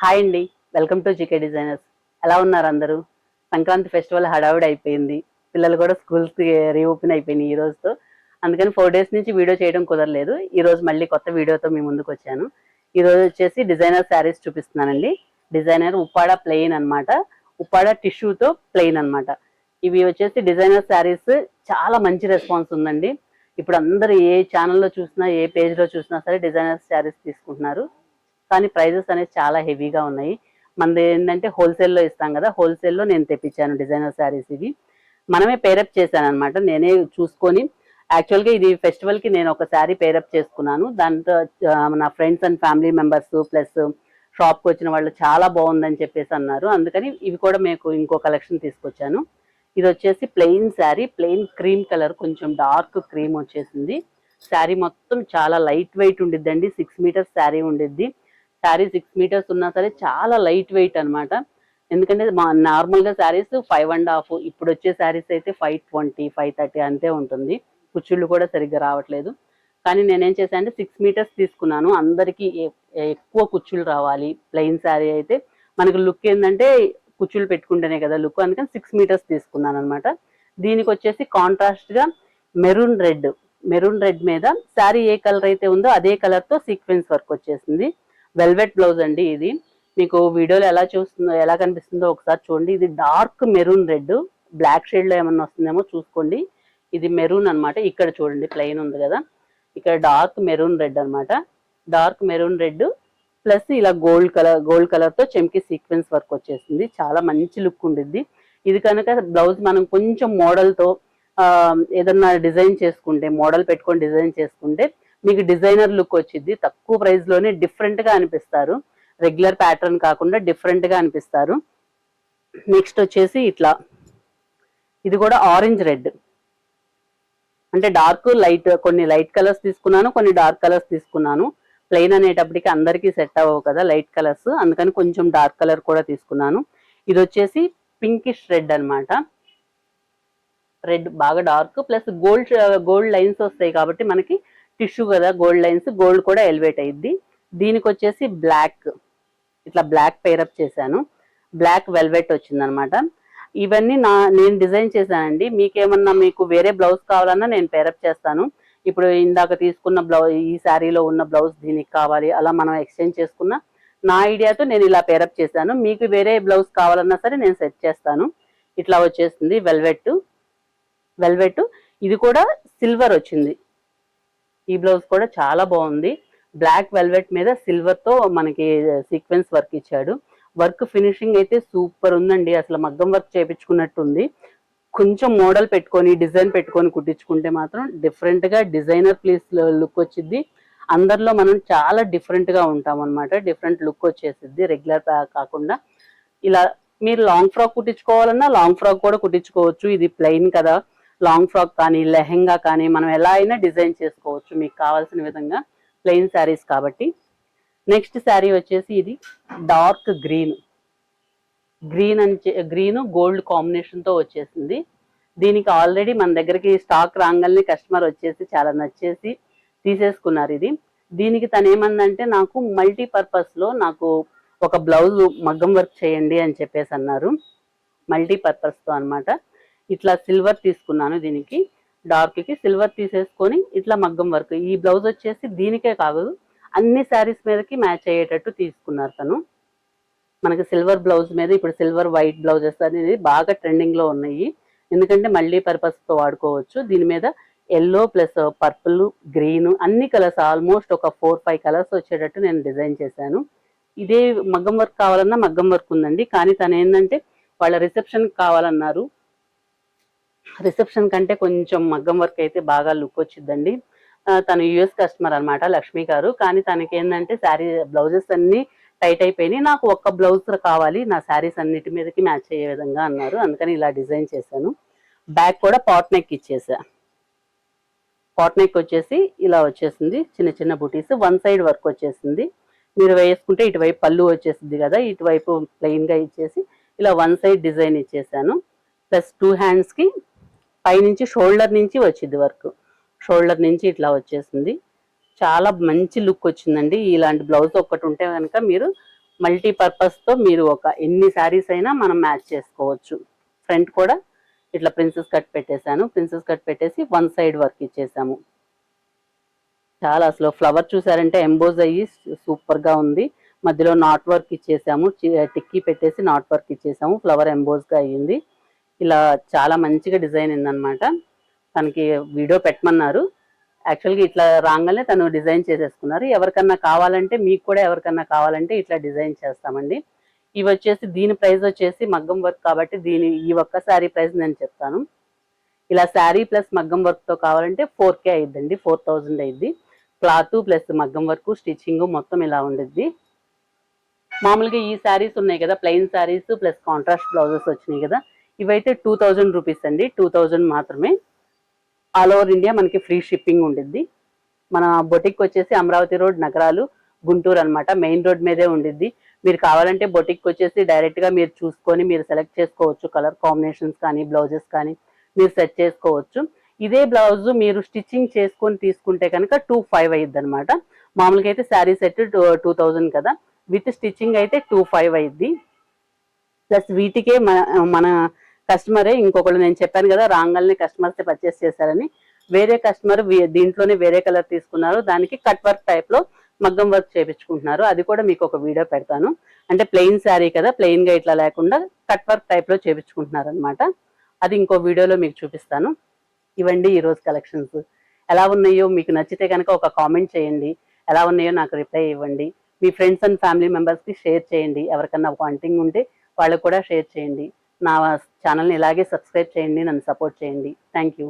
Hi అండి, welcome to GK designers. ఎలా ఉన్నారు అందరూ? సంక్రాంతి ఫెస్టివల్ హడావిడి అయిపోయింది. పిల్లలు కూడా స్కూల్స్కి రీఓపెన్ అయిపోయినాయి ఈ రోజుతో. అందుకని 4 days నుంచి వీడియో చేయడం కుదరలేదు. ఈ రోజు మళ్ళీ కొత్త వీడియోతో మీ ముందుకు వచ్చాను. ఈ రోజు వచ్చేసి డిజైనర్ శారీస్ చూపిస్తున్నానండి. డిజైనర్ ఉప్పాడ ప్లెయిన్ అనమాట, ఉప్పాడ టిష్యూతో ప్లెయిన్ అనమాట. ఇవి వచ్చేసి డిజైనర్ శారీస్. చాలా మంచి రెస్పాన్స్ ఉందండి. ఇప్పుడు అందరూ ఏ ఛానల్లో చూసినా, ఏ పేజ్లో చూసినా సరే డిజైనర్ శారీస్ తీసుకుంటున్నారు. కానీ ప్రైజెస్ అనేది చాలా హెవీగా ఉన్నాయి. మనది ఏంటంటే హోల్సేల్లో ఇస్తాం కదా, హోల్సేల్లో నేను తెప్పించాను డిజైనర్ శారీస్. ఇవి మనమే పేరప్ చేశాను అనమాట, నేనే చూసుకొని. యాక్చువల్గా ఇది ఫెస్టివల్కి నేను ఒక శారీ పేరప్ చేసుకున్నాను. దాంతో నా friends and family members plus షాప్కి వచ్చిన వాళ్ళు చాలా బాగుందని చెప్పేసి అన్నారు. అందుకని ఇవి కూడా మీకు ఇంకో కలెక్షన్ తీసుకొచ్చాను. ఇది వచ్చేసి plain sari, plain cream colour, కొంచెం డార్క్ క్రీమ్ వచ్చేసింది. శారీ మొత్తం చాలా లైట్ వెయిట్ ఉండిద్దండి. 6 meters శారీ ఉండిద్ది. శారీ 6 meters ఉన్నా సరే చాలా లైట్ వెయిట్ అనమాట. ఎందుకంటే మా నార్మల్గా శారీస్ 5.5, ఇప్పుడు వచ్చే శారీస్ అయితే 520, 530 అంతే ఉంటుంది. కుచ్చుళ్ళు కూడా సరిగ్గా రావట్లేదు. కానీ నేనేం చేశాను అంటే 6 meters తీసుకున్నాను. అందరికీ ఎక్కువ కుచ్చుళ్ళు రావాలి. ప్లెయిన్ శారీ అయితే మనకు లుక్ ఏంటంటే కుచ్చుళ్ళు పెట్టుకుంటేనే కదా లుక్, అందుకని 6 meters తీసుకున్నాను అనమాట. దీనికి వచ్చేసి కాంట్రాస్ట్గా మెరూన్ రెడ్ మీద శారీ ఏ కలర్ అయితే ఉందో అదే కలర్తో సీక్వెన్స్ వర్క్ వచ్చేసింది. వెల్వెట్ బ్లౌజ్ అండి. ఇది మీకు వీడియోలో ఎలా కనిపిస్తుందో ఒకసారి చూడండి. ఇది డార్క్ మెరూన్ రెడ్, బ్లాక్ షేడ్లో ఏమన్నా వస్తుందేమో చూసుకోండి. ఇది మెరూన్ అనమాట. ఇక్కడ చూడండి ప్లెయిన్ ఉంది కదా, ఇక్కడ డార్క్ మెరూన్ రెడ్ అనమాట. డార్క్ మెరూన్ రెడ్ ప్లస్ ఇలా గోల్డ్ కలర్తో చెంకి సీక్వెన్స్ వర్క్ వచ్చేసింది. చాలా మంచి లుక్ ఉండిద్ది. ఇది కనుక బ్లౌజ్ మనం కొంచెం మోడల్తో ఏదన్నా డిజైన్ చేసుకుంటే, మోడల్ పెట్టుకొని డిజైన్ చేసుకుంటే మీకు డిజైనర్ లుక్ వచ్చింది. తక్కువ ప్రైస్లోనే డిఫరెంట్గా అనిపిస్తారు. రెగ్యులర్ ప్యాటర్న్ కాకుండా డిఫరెంట్గా అనిపిస్తారు. నెక్స్ట్ వచ్చేసి ఇట్లా, ఇది కూడా ఆరెంజ్ రెడ్, అంటే డార్క్ లైట్, కొన్ని లైట్ కలర్స్ తీసుకున్నాను, కొన్ని డార్క్ కలర్స్ తీసుకున్నాను. ప్లెయిన్ అనేటప్పటికి అందరికీ సెట్ అవ్వవు కదా లైట్ కలర్స్, అందుకని కొంచెం డార్క్ కలర్ కూడా తీసుకున్నాను. ఇది వచ్చేసి పింకిష్ రెడ్ అనమాట. రెడ్ బాగా డార్క్ ప్లస్ గోల్డ్ లైన్స్ వస్తాయి కాబట్టి మనకి టిష్యూ కదా, గోల్డ్ లైన్స్, గోల్డ్ కూడా ఎలివేట్ అయ్యిద్ది. దీనికి వచ్చేసి బ్లాక్, ఇట్లా బ్లాక్ పేరప్ చేశాను. బ్లాక్ వెల్వెట్ వచ్చిందనమాట. ఇవన్నీ నేను డిజైన్ చేశానండి. మీకు వేరే బ్లౌజ్ కావాలన్నా నేను పేరప్ చేస్తాను. ఇప్పుడు ఇందాక తీసుకున్న బ్లౌజ్, ఈ శారీలో ఉన్న బ్లౌజ్ దీనికి కావాలి, అలా మనం ఎక్స్చేంజ్ చేసుకున్న నా ఐడియాతో నేను ఇలా పేరప్ చేశాను. మీకు వేరే బ్లౌజ్ కావాలన్నా సరే నేను సెట్ చేస్తాను. ఇట్లా వచ్చేస్తుంది వెల్వెట్. ఇది కూడా సిల్వర్ వచ్చింది. ఈ బ్లౌజ్ కూడా చాలా బాగుంది. బ్లాక్ వెల్వెట్ మీద సిల్వర్తో మనకి సీక్వెన్స్ వర్క్ ఇచ్చాడు. వర్క్ ఫినిషింగ్ అయితే సూపర్ ఉందండి. అసలు మగ్గం వర్క్ చేయించుకున్నట్టుంది. కొంచెం మోడల్ పెట్టుకొని డిజైన్ పెట్టుకొని కుట్టించుకుంటే మాత్రం డిఫరెంట్గా డిజైనర్ ప్లీస్ లుక్ వచ్చింది. అందరిలో మనం చాలా డిఫరెంట్గా ఉంటాం అనమాట. డిఫరెంట్ లుక్ వచ్చేసిద్ది రెగ్యులర్ కాకుండా. ఇలా మీరు లాంగ్ ఫ్రాక్ కుట్టించుకోవాలన్నా లాంగ్ ఫ్రాక్ కూడా కుట్టించుకోవచ్చు. ఇది ప్లెయిన్ కదా, లాంగ్ ఫ్రాక్ కానీ లెహెంగా కానీ మనం ఎలా అయినా డిజైన్ చేసుకోవచ్చు మీకు కావాల్సిన విధంగా, ప్లెయిన్ శారీస్ కాబట్టి. నెక్స్ట్ శారీ వచ్చేసి ఇది డార్క్ గ్రీన్ గోల్డ్ కాంబినేషన్తో వచ్చేసింది. దీనికి ఆల్రెడీ మన దగ్గరికి స్టాక్ రాగానే కస్టమర్ వచ్చేసి చాలా నచ్చేసి తీసేసుకున్నారు ఇది. దీనికి తను ఏమందంటే నాకు మల్టీపర్పస్లో నాకు ఒక బ్లౌజ్ మగ్గం వర్క్ చేయండి అని చెప్పేసి అన్నారు. మల్టీపర్పస్తో అనమాట. ఇట్లా సిల్వర్ తీసుకున్నాను. దీనికి డార్క్కి సిల్వర్ తీసేసుకొని ఇట్లా మగ్గం వర్క్. ఈ బ్లౌజ్ వచ్చేసి దీనికే కాదు అన్ని శారీస్ మీదకి మ్యాచ్ అయ్యేటట్టు తీసుకున్నారు తను. మనకి సిల్వర్ బ్లౌజ్ మీద ఇప్పుడు సిల్వర్ వైట్ బ్లౌజెస్ అనేది బాగా ట్రెండింగ్లో ఉన్నాయి. ఎందుకంటే మల్టీ పర్పస్తో వాడుకోవచ్చు. దీని మీద ఎల్లో ప్లస్ పర్పుల్, గ్రీన్ అన్ని కలర్స్, ఆల్మోస్ట్ ఒక 4-5 కలర్స్ వచ్చేటట్టు నేను డిజైన్ చేశాను. ఇదే మగ్గం వర్క్ కావాలన్నా మగ్గం వర్క్ ఉందండి. కానీ తను ఏంటంటే వాళ్ళ రిసెప్షన్కి కావాలన్నారు. రిసెప్షన్ కంటే కొంచెం మగ్గం వర్క్ అయితే బాగా లుక్ వచ్చిందండి. తను యుఎస్ కస్టమర్ అనమాట, లక్ష్మి గారు. కానీ తనకి ఏంటంటే శారీ బ్లౌజెస్ అన్నీ టైట్ అయిపోయినాయి, నాకు ఒక్క బ్లౌజ్ కావాలి నా శారీస్ అన్నిటి మీదకి మ్యాచ్ అయ్యే విధంగా అన్నారు. అందుకని ఇలా డిజైన్ చేశాను. బ్యాక్ కూడా పాట్ నెక్ ఇచ్చేసా. పాట్ నెక్ వచ్చేసి ఇలా వచ్చేసింది, చిన్న చిన్న బుటీస్, వన్ సైడ్ వర్క్ వచ్చేసింది. మీరు వేసుకుంటే ఇటువైపు పళ్ళు వచ్చేసింది కదా, ఇటువైపు ప్లెయిన్గా ఇచ్చేసి ఇలా వన్ సైడ్ డిజైన్ ఇచ్చేసాను. ప్లస్ 2 handsకి పైనుంచి షోల్డర్ నుంచి వచ్చింది వర్క్. షోల్డర్ నుంచి ఇట్లా వచ్చేసింది. చాలా మంచి లుక్ వచ్చిందండి. ఇలాంటి బ్లౌజ్ ఒక్కటి ఉంటే కనుక మీరు మల్టీపర్పస్తో మీరు ఎన్ని శారీస్ అయినా మనం మ్యాచ్ చేసుకోవచ్చు. ఫ్రంట్ కూడా ఇట్లా ప్రిన్సెస్ కట్ పెట్టేశాను. ప్రిన్సెస్ కట్ పెట్టేసి వన్ సైడ్ వర్క్ ఇచ్చేసాము. చాలా అసలు ఫ్లవర్ చూసారంటే ఎంబోజ్ అయ్యి సూపర్గా ఉంది. మధ్యలో నాట్ వర్క్ ఇచ్చేసాము, టిక్కీ పెట్టేసి నాట్ వర్క్ ఇచ్చేసాము. ఫ్లవర్ ఎంబోజ్గా అయ్యింది. ఇలా చాలా మంచిగా డిజైన్ ఉందన్నమాట. తనకి వీడియో పెట్టమన్నారు. యాక్చువల్గా ఇట్లా రాగానే తను డిజైన్ చేసేసుకున్నారు. ఎవరికన్నా కావాలంటే, మీకు కూడా ఎవరికన్నా కావాలంటే ఇట్లా డిజైన్ చేస్తామండి. ఇవి వచ్చేసి దీని ప్రైస్ వచ్చేసి మగ్గం వర్క్ కాబట్టి ఈ ఒక్క శారీ ప్రైస్ నేను చెప్తాను. ఇలా శారీ ప్లస్ మగ్గం వర్క్తో కావాలంటే 4K అయిద్దండి, 4000 అయింది. క్లాత్ ప్లస్ మగ్గం వర్క్ స్టిచ్చింగ్ మొత్తం ఇలా ఉండిద్ది. మామూలుగా ఈ శారీస్ ఉన్నాయి కదా, plain saris plus contrast blouses వచ్చినాయి కదా, ఇవైతే 2000 రూపీస్ అండి. 2000 మాత్రమే. ఆల్ ఓవర్ ఇండియా మనకి ఫ్రీ షిప్పింగ్ ఉండిద్ది. మన బొటిక్ వచ్చేసి అమరావతి రోడ్, నగరాలు, గుంటూరు అనమాట. మెయిన్ రోడ్ మీదే ఉండిద్ది. మీరు కావాలంటే బొటిక్ వచ్చేసి డైరెక్ట్గా మీరు చూసుకొని మీరు సెలెక్ట్ చేసుకోవచ్చు. కలర్ కాంబినేషన్స్ కానీ బ్లౌజెస్ కానీ మీరు సెట్ చేసుకోవచ్చు. ఇదే బ్లౌజ్ మీరు స్టిచ్చింగ్ చేసుకొని తీసుకుంటే కనుక 2500 అయ్యిద్ది అనమాట. మామూలుగా అయితే శారీ సెట్ 2000 కదా, విత్ స్టిచ్చింగ్ అయితే 2500 అయ్యిద్ది. ప్లస్ వీటికే మన కస్టమరే ఇంకొకళ్ళు, నేను చెప్పాను కదా రాంగల్ని కస్టమర్స్ పర్చేస్ చేశారని, వేరే కస్టమర్ దీంట్లోనే వేరే కలర్ తీసుకున్నారు. దానికి కట్ వర్క్ టైప్లో మగ్గం వర్క్ చేయించుకుంటున్నారు. అది కూడా మీకు ఒక వీడియో పెడతాను. అంటే ప్లెయిన్ శారీ కదా, ప్లెయిన్గా ఇట్లా లేకుండా కట్ వర్క్ టైప్లో చేయించుకుంటున్నారు అనమాట. అది ఇంకో వీడియోలో మీకు చూపిస్తాను. ఇవ్వండి ఈరోజు కలెక్షన్స్. ఎలా ఉన్నాయో మీకు నచ్చితే కనుక ఒక కామెంట్ చేయండి. ఎలా ఉన్నాయో నాకు రిప్లై ఇవ్వండి. మీ ఫ్రెండ్స్ అండ్ ఫ్యామిలీ మెంబర్స్కి షేర్ చేయండి. ఎవరికన్నా వాంటింగ్ ఉంటే వాళ్ళకు కూడా షేర్ చేయండి. నా ఛానల్ని ఇలాగే సబ్స్క్రైబ్ చేయండి, నన్ను సపోర్ట్ చేయండి. Thank you.